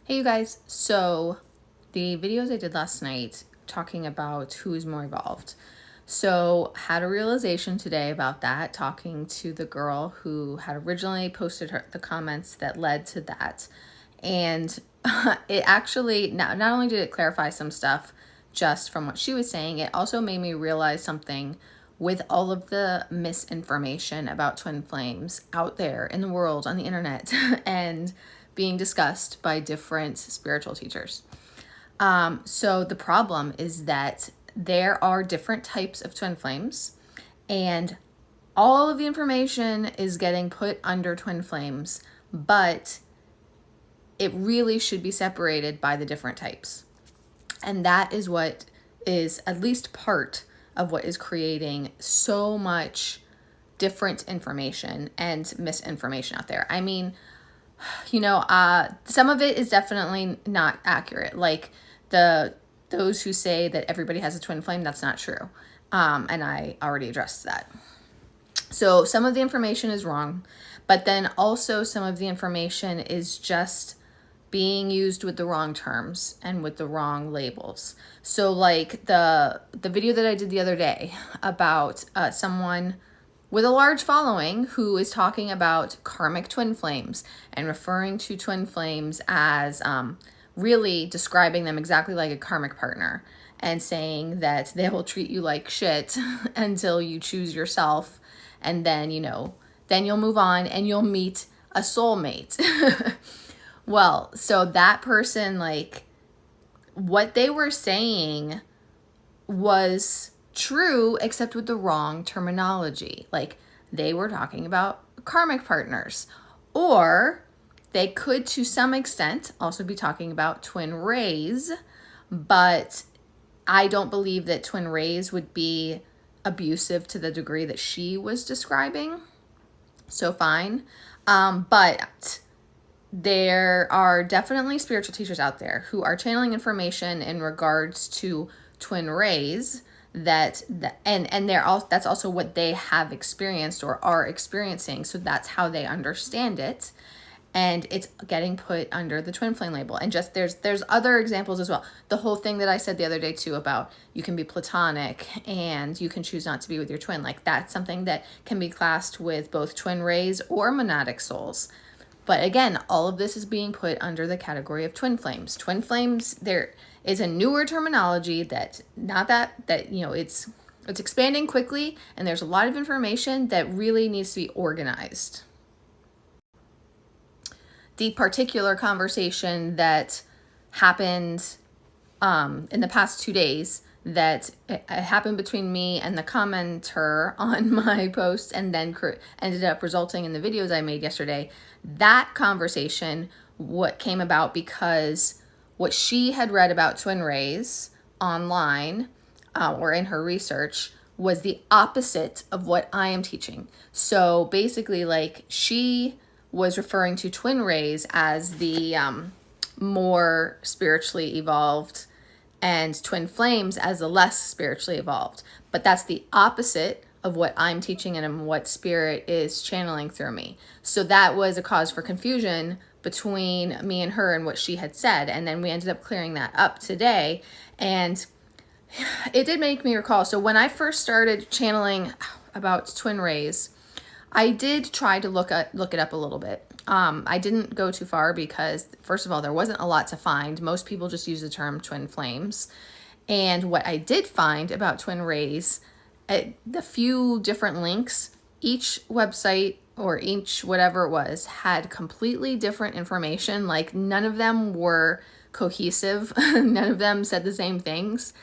Hey you guys, so the videos I did last night talking about who's more evolved. So had a realization today about that, talking to the girl who had originally posted the comments that led to that. And it actually, not only did it clarify some stuff just from what she was saying, it also made me realize something with all of the misinformation about twin flames out there in the world, on the internet, and being discussed by different spiritual teachers. So the problem is that there are different types of twin flames, and all of the information is getting put under twin flames, but it really should be separated by the different types. And that is what is at least part of what is creating so much different information and misinformation out there. I mean, some of it is definitely not accurate. Like those who say that everybody has a twin flame, that's not true. And I already addressed that. So some of the information is wrong, but then also some of the information is just being used with the wrong terms and with the wrong labels. So like the video that I did the other day about someone with a large following who is talking about karmic twin flames and referring to twin flames as really describing them exactly like a karmic partner, and saying that they will treat you like shit until you choose yourself, and then then you'll move on and you'll meet a soulmate. Well, so that person, like, what they were saying was true, except with the wrong terminology. Like, they were talking about karmic partners, or they could, to some extent, also be talking about twin rays, but I don't believe that twin rays would be abusive to the degree that she was describing. So fine. But there are definitely spiritual teachers out there who are channeling information in regards to twin rays and that's also what they have experienced or are experiencing. So that's how they understand it. And it's getting put under the twin flame label. And just there's other examples as well. The whole thing that I said the other day too about you can be platonic and you can choose not to be with your twin. Like, that's something that can be classed with both twin rays or monadic souls. But again, all of this is being put under the category of twin flames. Twin flames, there is a newer terminology it's expanding quickly, and there's a lot of information that really needs to be organized. The particular conversation that happened in the past 2 days that happened between me and the commenter on my post, and then ended up resulting in the videos I made yesterday. That conversation, what came about because what she had read about twin rays online or in her research was the opposite of what I am teaching. So basically, like, she was referring to twin rays as the more spiritually evolved, and twin flames as the less spiritually evolved. But that's the opposite of what I'm teaching and what spirit is channeling through me. So that was a cause for confusion between me and her and what she had said. And then we ended up clearing that up today. And it did make me recall. So when I first started channeling about twin rays, I did try to look it up a little bit. I didn't go too far because, first of all, there wasn't a lot to find. Most people just use the term twin flames. And what I did find about twin rays, the few different links, each website or each whatever it was had completely different information. Like, none of them were cohesive. None of them said the same things.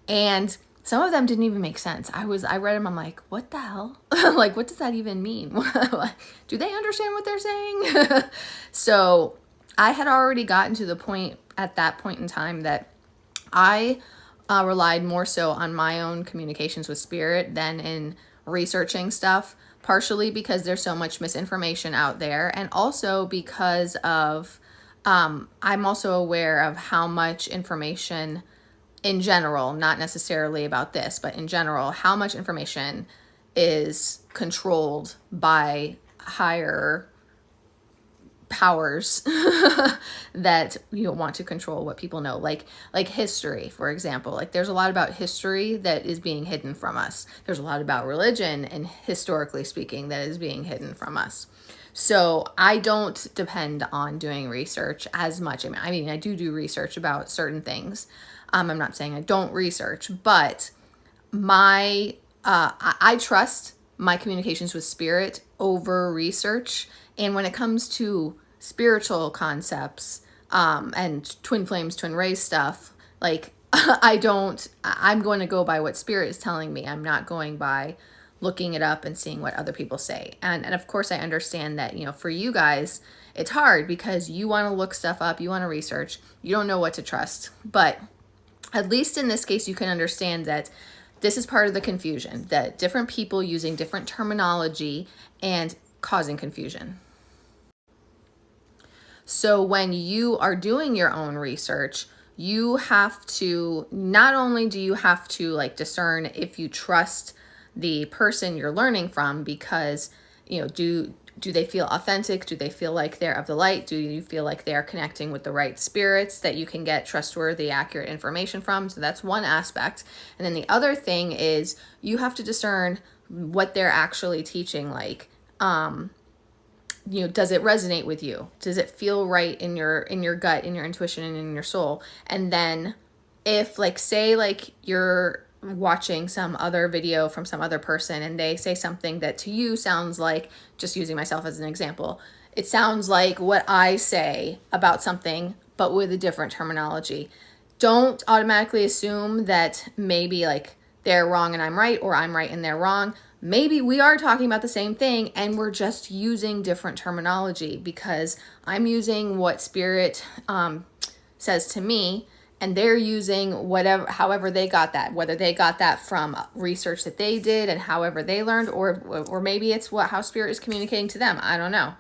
And some of them didn't even make sense. I read them, I'm like, what the hell? Like, what does that even mean? Do they understand what they're saying? So I had already gotten to the point at that point in time that I relied more so on my own communications with spirit than in researching stuff, partially because there's so much misinformation out there, and also because of I'm also aware of how much information in general, not necessarily about this, but in general, how much information is controlled by higher powers that want to control what people know, like history, for example. Like there's a lot about history that is being hidden from us. There's a lot about religion, and historically speaking, that is being hidden from us. So I don't depend on doing research as much. I mean, I do research about certain things. I'm not saying I don't research, but I trust my communications with spirit over research. And when it comes to spiritual concepts, and twin flames, twin rays stuff, like I'm going to go by what spirit is telling me. I'm not going by looking it up and seeing what other people say. And of course I understand that, for you guys, it's hard because you want to look stuff up, you want to research, you don't know what to trust. But at least in this case, you can understand that this is part of the confusion, that different people using different terminology and causing confusion. So when you are doing your own research, you have to, not only do you have to like discern if you trust the person you're learning from, because, do they feel authentic? Do they feel like they're of the light? Do you feel like they're connecting with the right spirits that you can get trustworthy, accurate information from? So that's one aspect. And then the other thing is you have to discern what they're actually teaching. Like, does it resonate with you? Does it feel right in your gut, in your intuition, and in your soul? And then if say you're watching some other video from some other person and they say something that to you sounds like, just using myself as an example, it sounds like what I say about something, but with a different terminology. Don't automatically assume that maybe they're wrong and I'm right, or I'm right and they're wrong. Maybe we are talking about the same thing and we're just using different terminology, because I'm using what spirit says to me, and they're using however they got that, whether they got that from research that they did and however they learned, or maybe it's how spirit is communicating to them. I don't know.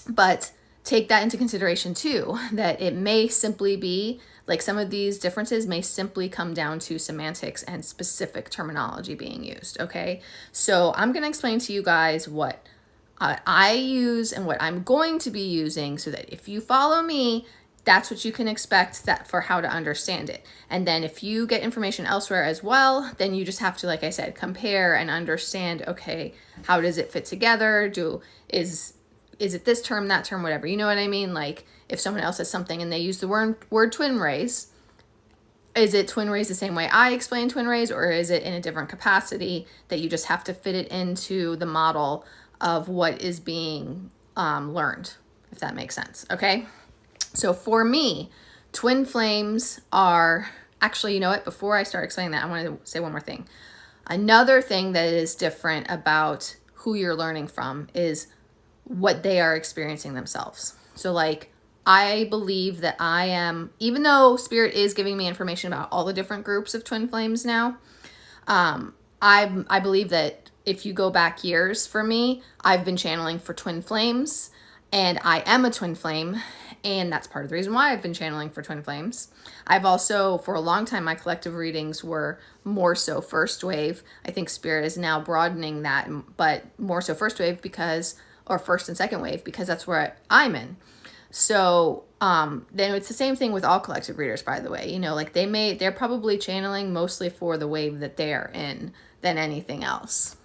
But take that into consideration too, that it may simply be some of these differences may simply come down to semantics and specific terminology being used. Okay. So I'm going to explain to you guys what I use and what I'm going to be using, so that if you follow me, that's what you can expect that for how to understand it. And then if you get information elsewhere as well, then you just have to, like I said, compare and understand, okay, how does it fit together? Is it this term, that term, whatever, you know what I mean? Like if someone else says something and they use the word twin rays, is it twin rays the same way I explain twin rays, or is it in a different capacity that you just have to fit it into the model of what is being learned, if that makes sense? Okay. So for me, twin flames are, actually, you know what? Before I start explaining that, I want to say one more thing. Another thing that is different about who you're learning from is what they are experiencing themselves. So I believe that I am, even though spirit is giving me information about all the different groups of twin flames now, I believe that if you go back years for me, I've been channeling for twin flames, and I am a twin flame. And that's part of the reason why I've been channeling for twin flames. I've also, for a long time, my collective readings were more so first wave. I think spirit is now broadening that, but more so first wave or first and second wave, because that's where I'm in. So then it's the same thing with all collective readers, by the way. They're probably channeling mostly for the wave that they're in than anything else.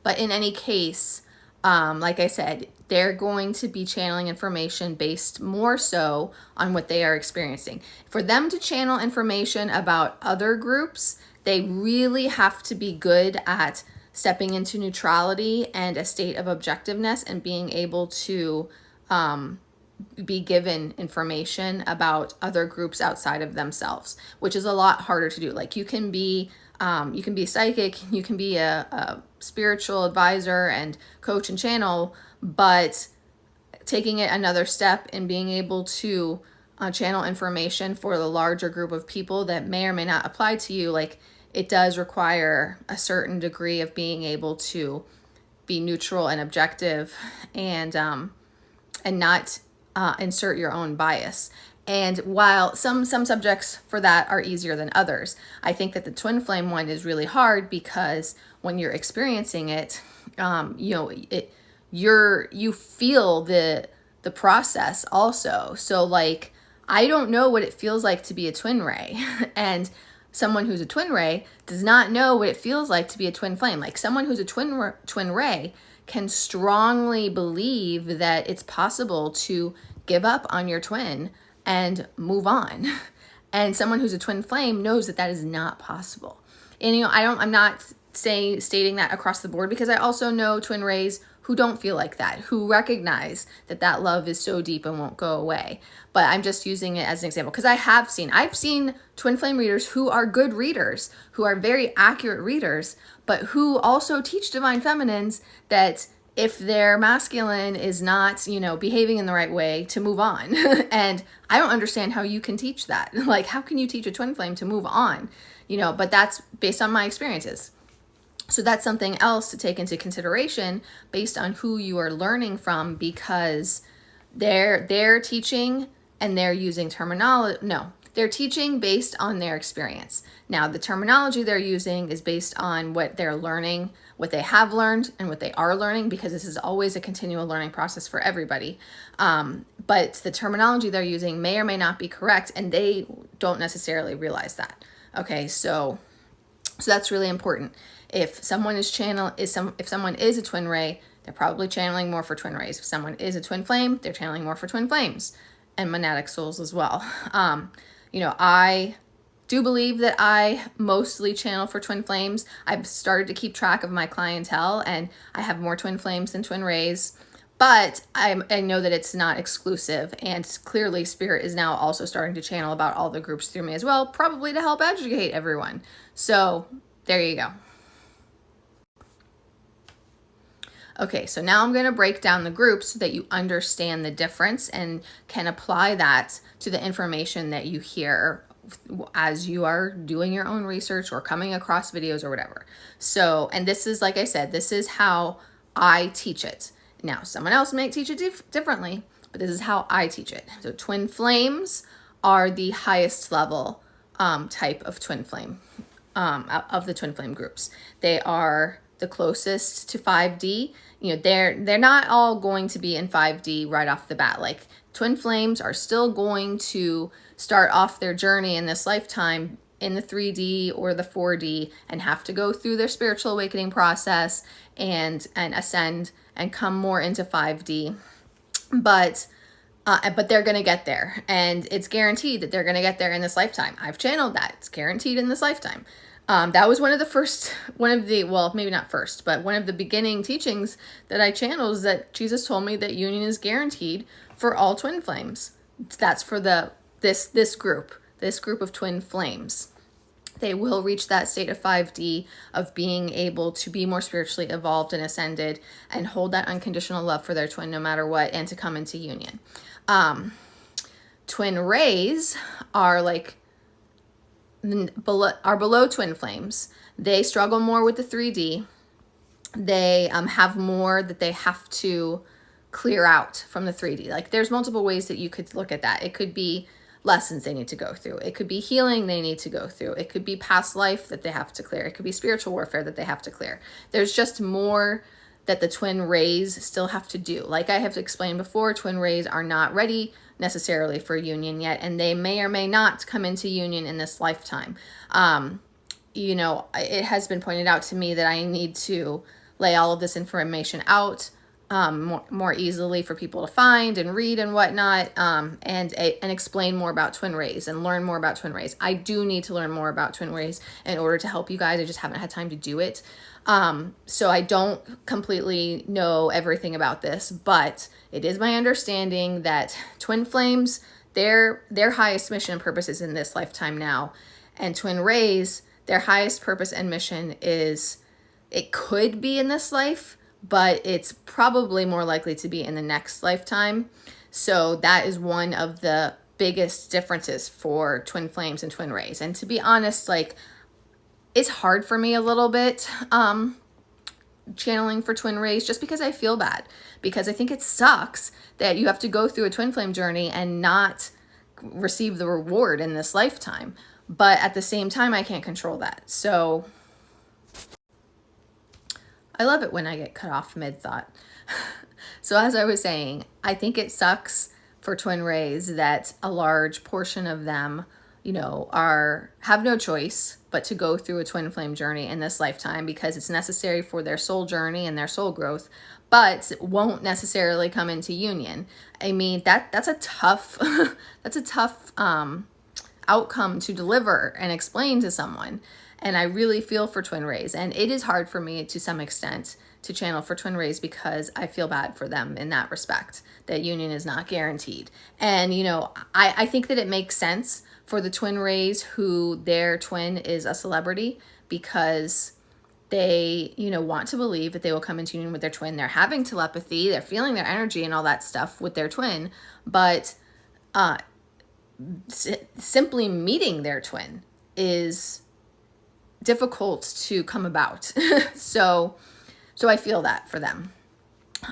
But in any case, like I said, they're going to be channeling information based more so on what they are experiencing. For them to channel information about other groups, they really have to be good at stepping into neutrality and a state of objectiveness, and being able to be given information about other groups outside of themselves, which is a lot harder to do. You can be psychic, you can be a spiritual advisor and coach and channel, but taking it another step and being able to channel information for the larger group of people that may or may not apply to you, it does require a certain degree of being able to be neutral and objective, and not insert your own bias. And while some subjects for that are easier than others, I think that the twin flame one is really hard, because when you're experiencing it, you feel the process also. So like, I don't know what it feels like to be a twin ray and someone who's a twin ray does not know what it feels like to be a twin flame. Like someone who's a twin ray can strongly believe that it's possible to give up on your twin and move on. And someone who's a twin flame knows that that is not possible. And I'm not stating that across the board, because I also know twin rays who don't feel like that, who recognize that that love is so deep and won't go away. But I'm just using it as an example because I've seen twin flame readers who are good readers, who are very accurate readers, but who also teach divine feminines that if their masculine is not, behaving in the right way, to move on. And I don't understand how you can teach that. Like, how can you teach a twin flame to move on? But that's based on my experiences. So that's something else to take into consideration based on who you are learning from, because they're teaching and they're using terminology. No, they're teaching based on their experience. Now, the terminology they're using is based on what they're learning, what they have learned, and what they are learning, because this is always a continual learning process for everybody. But the terminology they're using may or may not be correct, and they don't necessarily realize that. Okay, so that's really important. If someone is if someone is a twin ray, they're probably channeling more for twin rays. If someone is a twin flame, they're channeling more for twin flames and monadic souls as well. I do believe that I mostly channel for twin flames. I've started to keep track of my clientele, and I have more twin flames than twin rays. But I know that it's not exclusive, and clearly Spirit is now also starting to channel about all the groups through me as well, probably to help educate everyone. So there you go. Okay, so now I'm going to break down the groups so that you understand the difference and can apply that to the information that you hear as you are doing your own research or coming across videos or whatever. So, and this is, like I said, this is how I teach it. Now, someone else may teach it differently, but this is how I teach it. So twin flames are the highest level type of twin flame, of the twin flame groups. They are the closest to 5D. They're not all going to be in 5D right off the bat. Like, twin flames are still going to start off their journey in this lifetime in the 3D or the 4D and have to go through their spiritual awakening process and ascend and come more into 5D. But they're going to get there, and it's guaranteed that they're going to get there in this lifetime. I've channeled that. It's guaranteed in this lifetime. That was one of the beginning teachings that I channeled, is that Jesus told me that union is guaranteed for all twin flames. That's for this group of twin flames. They will reach that state of 5D of being able to be more spiritually evolved and ascended and hold that unconditional love for their twin no matter what, and to come into union. Twin rays are below twin flames. They struggle more with the 3D. They have more that they have to clear out from the 3D. Like, there's multiple ways that you could look at that. It could be lessons they need to go through. It could be healing they need to go through. It could be past life that they have to clear. It could be spiritual warfare that they have to clear. There's just more that the twin rays still have to do. Like I have explained before, twin rays are not ready necessarily for union yet, and they may or may not come into union in this lifetime. It has been pointed out to me that I need to lay all of this information out more easily for people to find and read and whatnot, and explain more about twin rays and learn more about twin rays. I do need to learn more about twin rays in order to help you guys. I just haven't had time to do it. So I don't completely know everything about this, but it is my understanding that twin flames, their highest mission and purpose is in this lifetime now, and twin rays, their highest purpose and mission is, it could be in this life, but it's probably more likely to be in the next lifetime. So that is one of the biggest differences for twin flames and twin rays. And to be honest, it's hard for me a little bit channeling for twin rays, just because I feel bad, because I think it sucks that you have to go through a twin flame journey and not receive the reward in this lifetime. But at the same time, I can't control that. So I love it when I get cut off mid-thought. So as I was saying, I think it sucks for twin rays that a large portion of them, you know, have no choice but to go through a twin flame journey in this lifetime because it's necessary for their soul journey and their soul growth, but won't necessarily come into union. I mean, that's a tough that's a tough outcome to deliver and explain to someone. And I really feel for twin rays, and it is hard for me to some extent to channel for twin rays because I feel bad for them in that respect, that union is not guaranteed. And, you know, I think that it makes sense for the twin rays who their twin is a celebrity because they, you know, want to believe that they will come into union with their twin. They're having telepathy, they're feeling their energy and all that stuff with their twin, but simply meeting their twin is difficult to come about. So I feel that for them.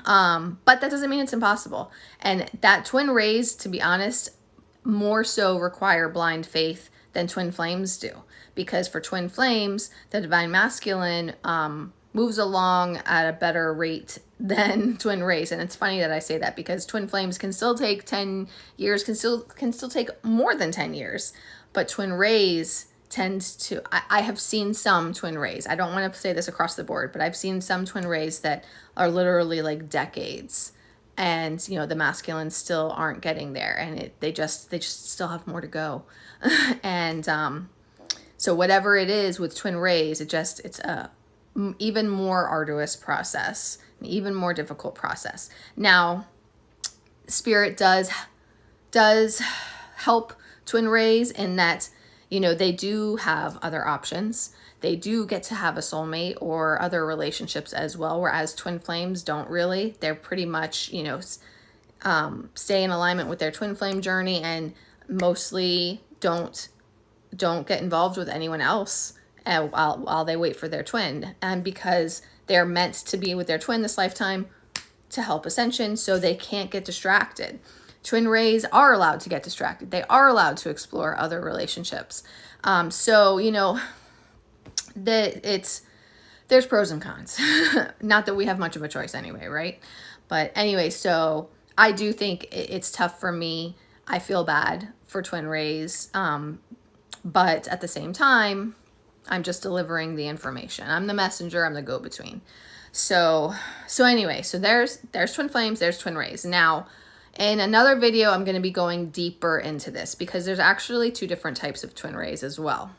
But that doesn't mean it's impossible. And that twin rays, to be honest, more so require blind faith than twin flames do. Because for twin flames, the divine masculine moves along at a better rate than twin rays. And it's funny that I say that because twin flames can still take 10 years, can still take more than 10 years. But twin rays tends to, I have seen some twin rays. I don't want to say this across the board, but I've seen some twin rays that are literally like decades. And, you know, the masculines still aren't getting there, and they just still have more to go. And so whatever it is with twin rays, it's a even more arduous process, an even more difficult process. Now, spirit does help twin rays in that, you know, they do have other options. They do get to have a soulmate or other relationships as well, whereas twin flames don't really. They're pretty much, you know, stay in alignment with their twin flame journey and mostly don't get involved with anyone else while they wait for their twin. And because they're meant to be with their twin this lifetime to help ascension, so they can't get distracted. Twin rays are allowed to get distracted. They are allowed to explore other relationships. So, you know, there's pros and cons. Not that we have much of a choice anyway, right? But anyway, so I do think it's tough for me. I feel bad for twin rays. But at the same time, I'm just delivering the information. I'm the messenger. I'm the go-between. So anyway, so there's twin flames, there's twin rays. Now, in another video, I'm going to be going deeper into this because there's actually two different types of twin rays as well.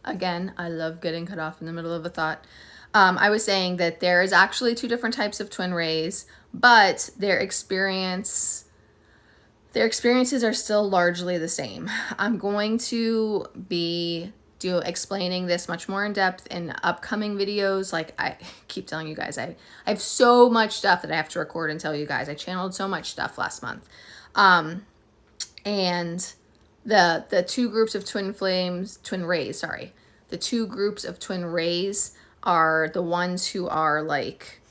Again, I love getting cut off in the middle of a thought. I was saying that there is actually two different types of twin rays, but their experiences are still largely the same. I'm going to be explaining this much more in depth in upcoming videos. Like I keep telling you guys, I have so much stuff that I have to record and tell you guys. I channeled so much stuff last month. And the two groups of twin rays, the two groups of twin rays are the ones who are like,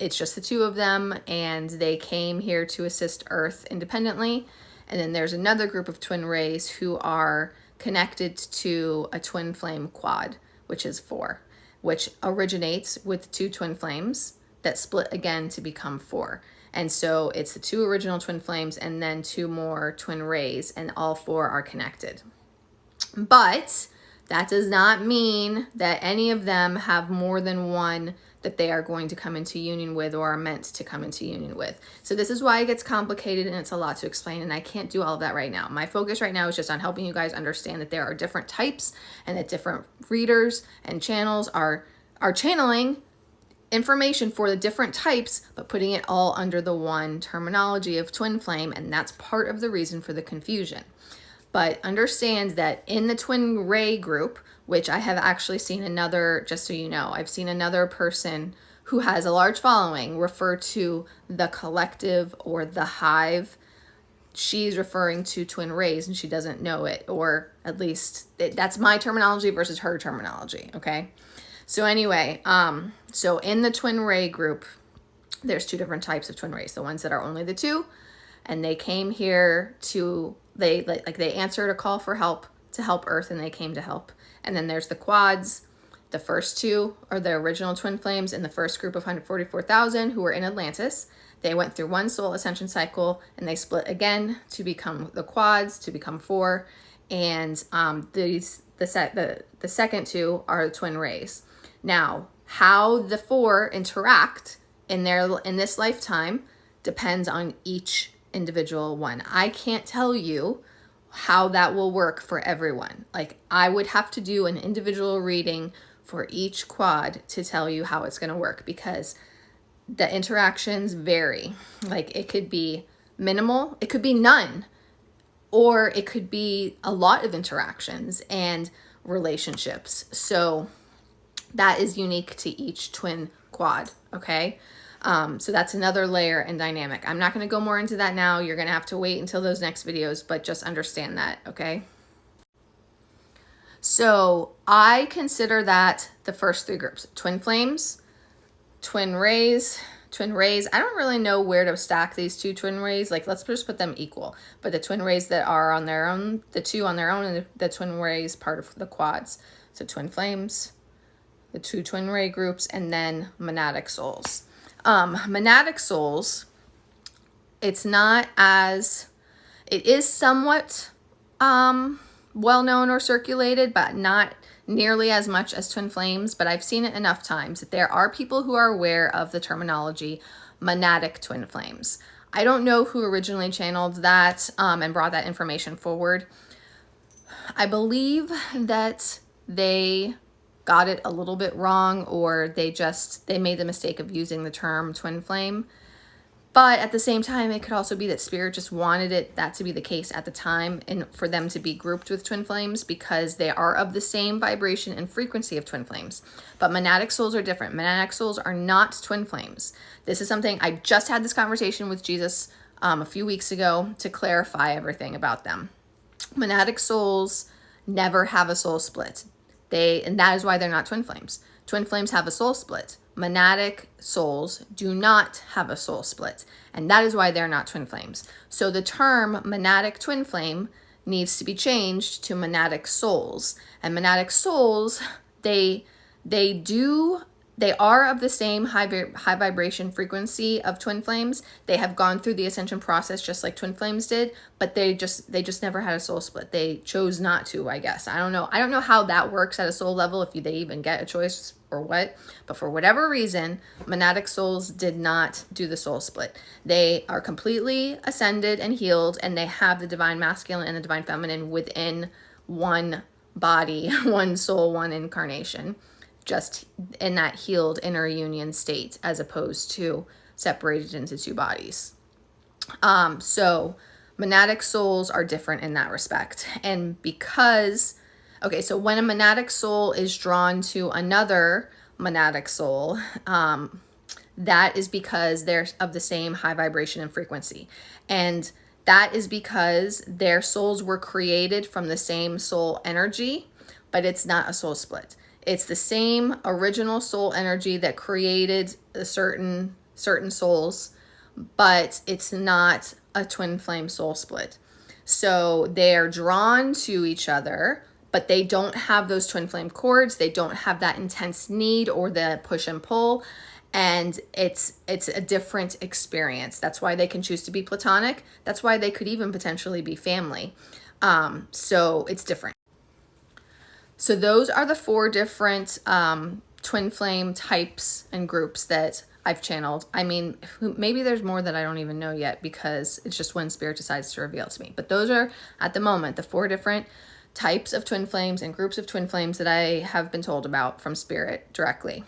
it's just the two of them and they came here to assist Earth independently. And then there's another group of twin rays who are connected to a twin flame quad, which is 4, which originates with 2 twin flames that split again to become 4. And so it's the 2 original twin flames and then 2 more twin rays, and all 4 are connected. But that does not mean that any of them have more than one that they are going to come into union with or are meant to come into union with. So this is why it gets complicated and it's a lot to explain, and I can't do all of that right now. My focus right now is just on helping you guys understand that there are different types and that different readers and channels are channeling information for the different types, but putting it all under the one terminology of twin flame, and that's part of the reason for the confusion. But understand that in the twin ray group, which I have actually seen another, just so you know, I've seen another person who has a large following refer to the collective or the hive. She's referring to twin rays and she doesn't know it, or at least that's my terminology versus her terminology, okay? So anyway, so in the twin ray group, there's 2 different types of twin rays. The ones that are only the 2, and they came here to, they answered a call for help to help Earth, and they came to help. And then there's the quads. The first two are the original twin flames in the first group of 144,000 who were in Atlantis. They went through one soul ascension cycle and they split again to become the quads, to become four. And the second two are the twin rays. Now, how the four interact in this lifetime depends on each individual one. I can't tell you how that will work for everyone. Like, I would have to do an individual reading for each quad to tell you how it's going to work, because the interactions vary. Like, it could be minimal, it could be none, or it could be a lot of interactions and relationships. So that is unique to each twin quad, okay? So that's another layer and dynamic. I'm not going to go more into that now. You're going to have to wait until those next videos, but just understand that, okay? So I consider that the first three groups: twin flames, twin rays. I don't really know where to stack these two twin rays. Like, let's just put them equal. But the twin rays that are on their own, the two on their own, and the twin rays part of the quads. So twin flames, the two twin ray groups, and then monadic souls. Monadic souls, it is somewhat well known or circulated, but not nearly as much as twin flames. But I've seen it enough times that there are people who are aware of the terminology monadic twin flames. I don't know who originally channeled that and brought that information forward. I believe that they got it a little bit wrong, or they made the mistake of using the term twin flame. But at the same time, it could also be that Spirit just wanted that to be the case at the time, and for them to be grouped with twin flames because they are of the same vibration and frequency of twin flames. But monadic souls are different. Monadic souls are not twin flames. This is something I just had this conversation with Jesus a few weeks ago to clarify everything about them. Monadic souls never have a soul split. And that is why they're not twin flames. Twin flames have a soul split. Monadic souls do not have a soul split, and that is why they're not twin flames. So the term monadic twin flame needs to be changed to monadic souls. And monadic souls, they are of the same high vibration frequency of twin flames. They have gone through the ascension process just like twin flames did, but they just never had a soul split. They chose not to, I guess. I don't know how that works at a soul level, if they even get a choice or what, but for whatever reason, monadic souls did not do the soul split. They are completely ascended and healed, and they have the divine masculine and the divine feminine within one body, one soul, one incarnation, just in that healed inner union state, as opposed to separated into two bodies. So monadic souls are different in that respect. And so when a monadic soul is drawn to another monadic soul, that is because they're of the same high vibration and frequency. And that is because their souls were created from the same soul energy, but it's not a soul split. It's the same original soul energy that created certain souls, but it's not a twin flame soul split. So they're drawn to each other, but they don't have those twin flame cords. They don't have that intense need or the push and pull. And it's a different experience. That's why they can choose to be platonic. That's why they could even potentially be family. So it's different. So those are the 4 different twin flame types and groups that I've channeled. I mean, maybe there's more that I don't even know yet, because it's just when Spirit decides to reveal it to me. But those are, at the moment, the 4 different types of twin flames and groups of twin flames that I have been told about from Spirit directly.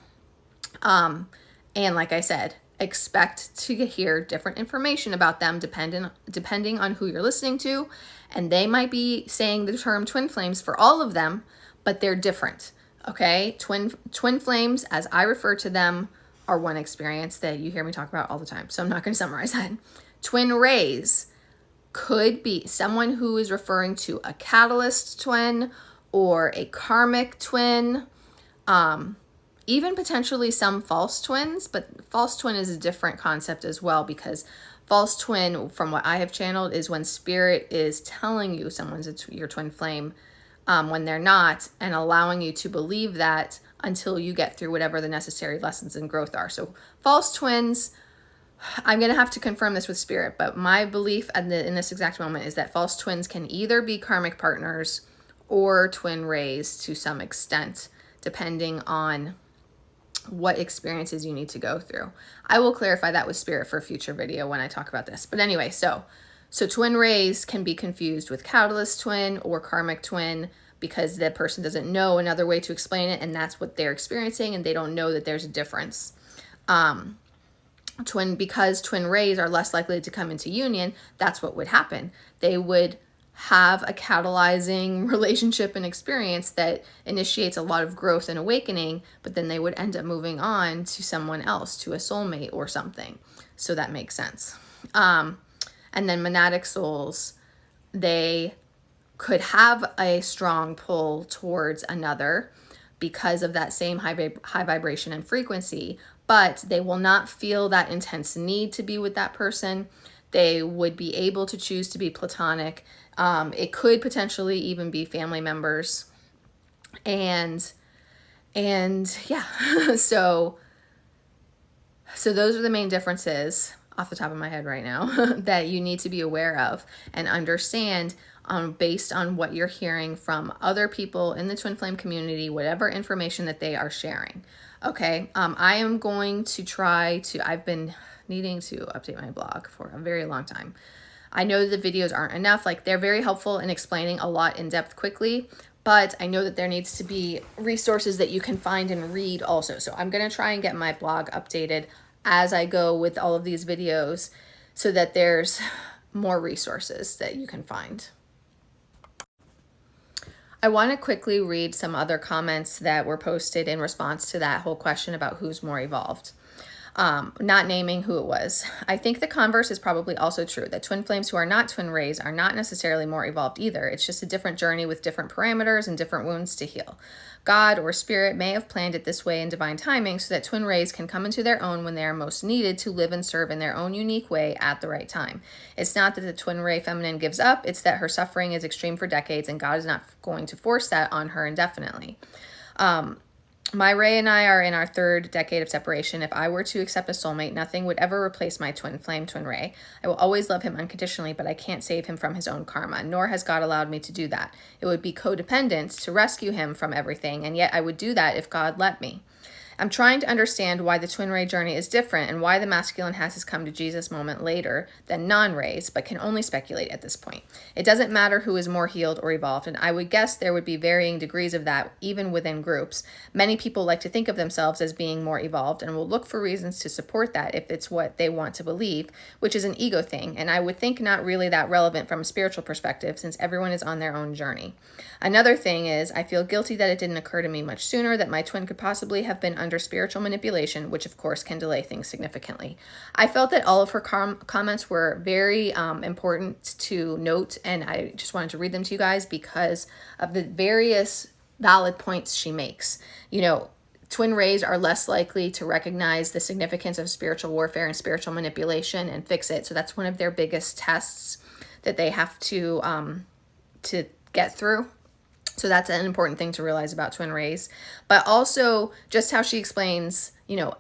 And like I said, expect to hear different information about them depending on who you're listening to. And they might be saying the term twin flames for all of them, but they're different, okay? Twin flames, as I refer to them, are one experience that you hear me talk about all the time. So I'm not going to summarize that. Twin rays could be someone who is referring to a catalyst twin or a karmic twin, even potentially some false twins, but false twin is a different concept as well, because false twin, from what I have channeled, is when Spirit is telling you someone's your twin flame when they're not, and allowing you to believe that until you get through whatever the necessary lessons and growth are. So false twins, I'm going to have to confirm this with spirit, but my belief in this exact moment is that false twins can either be karmic partners or twin rays to some extent, depending on what experiences you need to go through. I will clarify that with spirit for a future video when I talk about this. But anyway, so twin rays can be confused with catalyst twin or karmic twin because the person doesn't know another way to explain it, and that's what they're experiencing, and they don't know that there's a difference. Because twin rays are less likely to come into union, that's what would happen. They would have a catalyzing relationship and experience that initiates a lot of growth and awakening, but then they would end up moving on to someone else, to a soulmate or something. So that makes sense. And then monadic souls, they could have a strong pull towards another because of that same high vibration and frequency, but they will not feel that intense need to be with that person. They would be able to choose to be platonic. It could potentially even be family members. And yeah, so those are the main differences off the top of my head right now that you need to be aware of and understand based on what you're hearing from other people in the twin flame community, whatever information that they are sharing. Okay, I am going to try to, I've been needing to update my blog for a very long time. I know the videos aren't enough, like they're very helpful in explaining a lot in depth quickly, but I know that there needs to be resources that you can find and read also. So I'm going to try and get my blog updated as I go with all of these videos so that there's more resources that you can find. I want to quickly read some other comments that were posted in response to that whole question about who's more evolved. Not naming who it was. I think the converse is probably also true, that twin flames who are not twin rays are not necessarily more evolved either. It's just a different journey with different parameters and different wounds to heal. God or spirit may have planned it this way in divine timing so that twin rays can come into their own when they are most needed to live and serve in their own unique way at the right time. It's not that the twin ray feminine gives up, it's that her suffering is extreme for decades and God is not going to force that on her indefinitely. My Ray and I are in our 3rd decade of separation. If I were to accept a soulmate, nothing would ever replace my twin flame, twin Ray. I will always love him unconditionally, but I can't save him from his own karma, nor has God allowed me to do that. It would be codependent to rescue him from everything, and yet I would do that if God let me. I'm trying to understand why the twin ray journey is different and why the masculine has his come to Jesus moment later than non-rays, but can only speculate at this point. It doesn't matter who is more healed or evolved, and I would guess there would be varying degrees of that even within groups. Many people like to think of themselves as being more evolved and will look for reasons to support that if it's what they want to believe, which is an ego thing, and I would think not really that relevant from a spiritual perspective since everyone is on their own journey. Another thing is, I feel guilty that it didn't occur to me much sooner that my twin could possibly have been under spiritual manipulation, which of course can delay things significantly. I felt that all of her comments were very important to note, and I just wanted to read them to you guys because of the various valid points she makes. You know, twin rays are less likely to recognize the significance of spiritual warfare and spiritual manipulation and fix it. So that's one of their biggest tests that they have to get through. So that's an important thing to realize about twin rays. But also just how she explains, you know,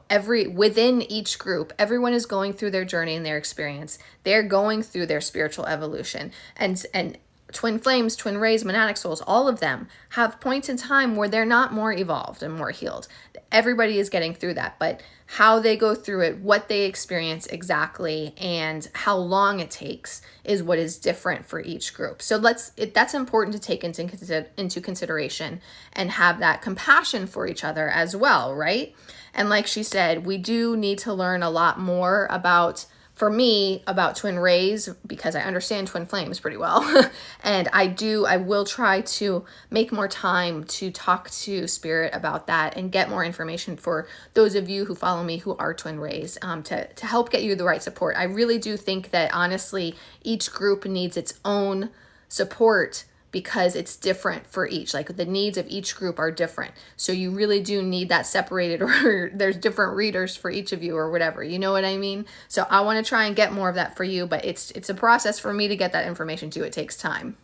within each group, everyone is going through their journey and their experience. They're going through their spiritual evolution. And twin flames, twin rays, monadic souls, all of them have points in time where they're not more evolved and more healed. Everybody is getting through that, but how they go through it, what they experience exactly, and how long it takes is what is different for each group. So that's important to take into consideration and have that compassion for each other as well, right? And like she said, we do need to learn a lot more about twin rays because I understand twin flames pretty well. And I will try to make more time to talk to spirit about that and get more information for those of you who follow me who are twin rays to help get you the right support. I really do think that honestly, each group needs its own support because it's different for each. Like the needs of each group are different. So you really do need that separated, or there's different readers for each of you or whatever. You know what I mean? So I want to try and get more of that for you, but it's a process for me to get that information too. It takes time.